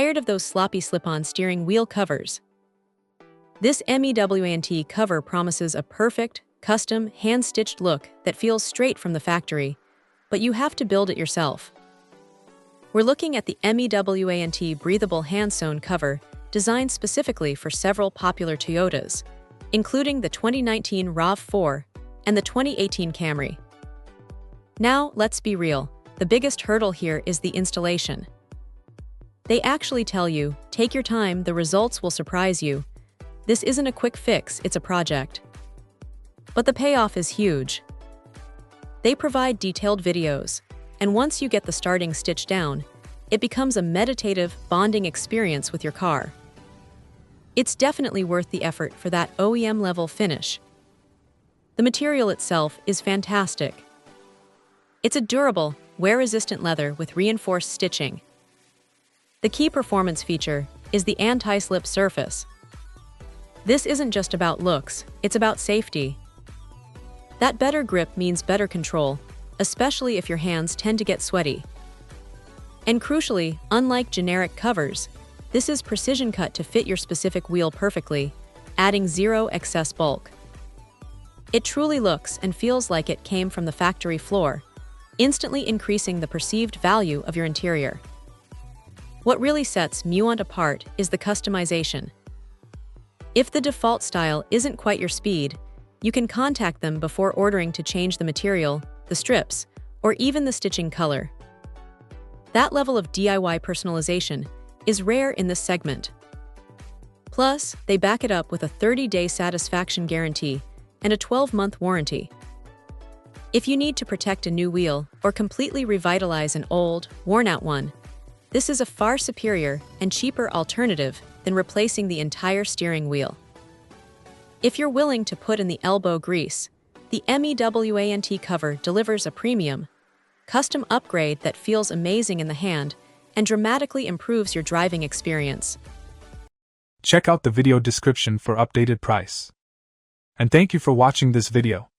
Tired of those sloppy slip-on steering wheel covers? This MEWANT cover promises a perfect, custom, hand-stitched look that feels straight from the factory, but you have to build it yourself. We're looking at the MEWANT Breathable hand-sewn cover designed specifically for several popular Toyotas, including the 2019 RAV4 and the 2018 Camry. Now, let's be real, the biggest hurdle here is the installation. They actually tell you, take your time, the results will surprise you. This isn't a quick fix, it's a project. But the payoff is huge. They provide detailed videos, and once you get the starting stitch down, it becomes a meditative, bonding experience with your car. It's definitely worth the effort for that OEM-level finish. The material itself is fantastic. It's a durable, wear-resistant leather with reinforced stitching. The key performance feature is the anti-slip surface. This isn't just about looks, it's about safety. That better grip means better control, especially if your hands tend to get sweaty. And crucially, unlike generic covers, this is precision cut to fit your specific wheel perfectly, adding zero excess bulk. It truly looks and feels like it came from the factory floor, instantly increasing the perceived value of your interior. What really sets MEWANT apart is the customization. If the default style isn't quite your speed, you can contact them before ordering to change the material, the strips, or even the stitching color. That level of DIY personalization is rare in this segment. Plus, they back it up with a 30-day satisfaction guarantee and a 12-month warranty. If you need to protect a new wheel or completely revitalize an old, worn-out one, this is a far superior and cheaper alternative than replacing the entire steering wheel. If you're willing to put in the elbow grease, the MEWANT cover delivers a premium, custom upgrade that feels amazing in the hand and dramatically improves your driving experience. Check out the video description for updated price. And thank you for watching this video.